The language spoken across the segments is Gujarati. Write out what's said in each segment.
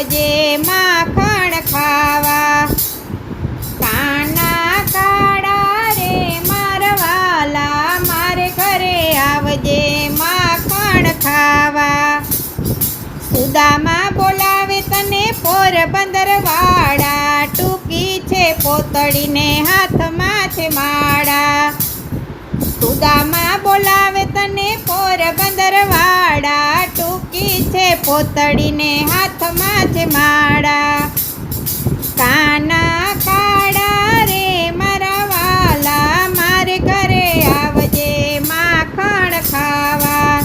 આવજે માખણ ખાવા. કાના કાળા રે મારા વાલા, મારે ઘરે આવજે માખણ ખાવા. સુદામા બોલાવે તને પોરબંદર વાળા, ટૂંકી છે પોતળીને હાથમાં છે માળા. સુદામા બોલાવે તને પોરબંદર વાળા, ટૂંકી છે પોતળીને હાથમાં છે માળા. કાના કાળા રે મારા વાલા, મારે ઘરે આવજે માખણ ખાવા.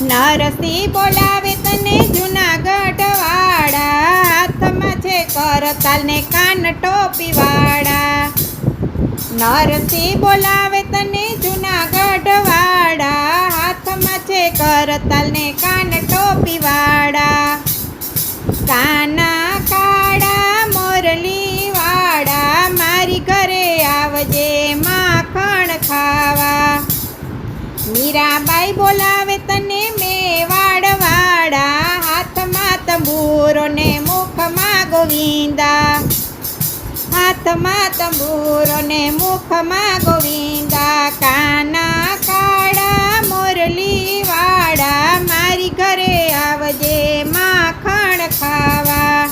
નરસિંહ બોલાવે તને જૂનાગઢ વાળા, હાથમાં છે કરતાલ ને કાન ટોપી વાળા. નરસિંહ બોલાવે તને જૂનાગઢ વાળા, હાથમાં છે કરતાલ ને કાન ટોપી વાળા. કાના કાળા મોરલી વાળા, મારી ઘરે આવજે માખણ ખાવા. મીરાબાઈ બોલાવે તને મેવાડ વાળા, હાથમાં તંબુરો ને મુખમાં ગોવિંદા. હાથમાં તંબુરો ને મુખમાં ગોવિંદા. કાના કાળા મોરલી વાળા, મારી ઘરે આવજે માખણ ખાવા.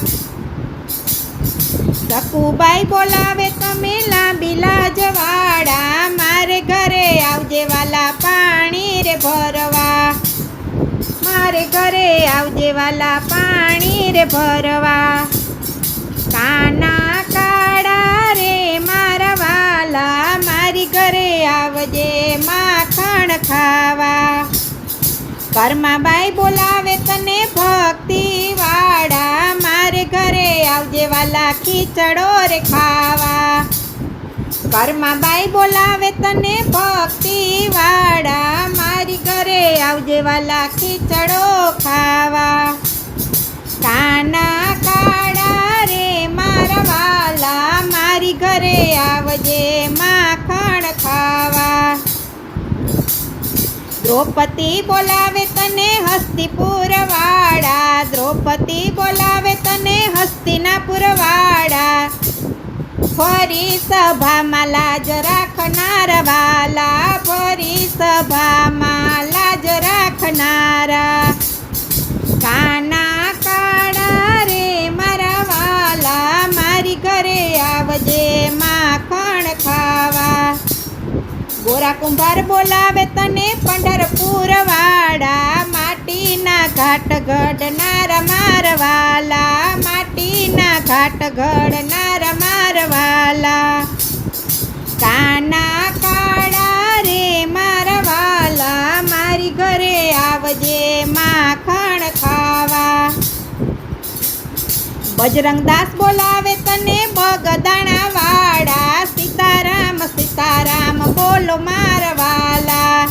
સકુબાઈ બોલાવે તમે લાંબી લાજવાળા, મારે ઘરે આવજે વાલા પાણી રે ભરવા. મારે ઘરે આવજે વાલા પાણી રે ભરવા. કાના કાળા રે મારા વાલા, મારી ઘરે આવજે માખણ ખાવા. કર્માબાઈ બોલાવે તને ભક્તિ વાળા, મારે ઘરે આવજે વાલા ખીચડો રે ખાવા. કર્માબાઈ બોલાવે તને ભક્તિ વાળા, મારી ઘરે આવજે વાલા ખીચડો ખાવા. કાના કાળા રે મારા વાલા, મારી ઘરે આવજે માખણ ખાવા. દ્રૌપદી બોલાવે તને હસ્તિપુર વાળા, દ્રૌપદી બોલાવે તને હસ્તિનાપુર વાળા. ફરી સભામાં લાજ રાખનાર વાલા, ફરી સભામાં લાજ રાખનારા. કાના કાળા રે મારા વાલા, મારી ઘરે આવજે માખણ ખાવા. ગોરા કુંભાર બોલાવે તને પંઢરપુર વાળા, માટીના ઘાટ ઘડનારા મારવાલા. માટીના ઘાટ ઘડનારા મારવાલા. કાના કાળા રે મારા વાલા, મારી ઘરે આવજે માખણ ખાવા. બજરંગદાસ બોલાવે તને બગદાણા વાળા, સીતારામ સીતારામ બોલો મારવાલા.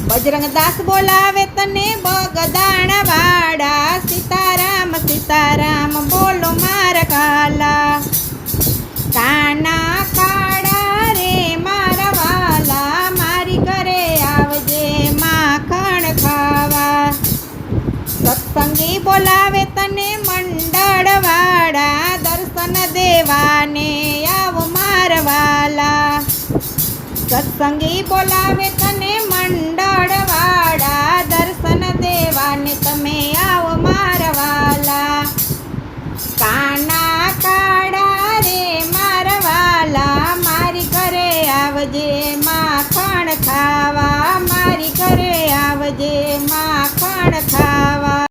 બજરંગદાસ બોલાવે તને બગદાણા વાળા, સીતારામ સીતારામ બોલો મારવાલા. કાના કાળા રે મારા વાલા, મારી ઘરે આવજે માખણ ખાવા. સત્સંગી બોલાવે તને મંડળ વાળા, દર્શન દેવાને આવો મારવાલા. સત્સંગી બોલાવે તને મંડળ વાળા, દર્શન દે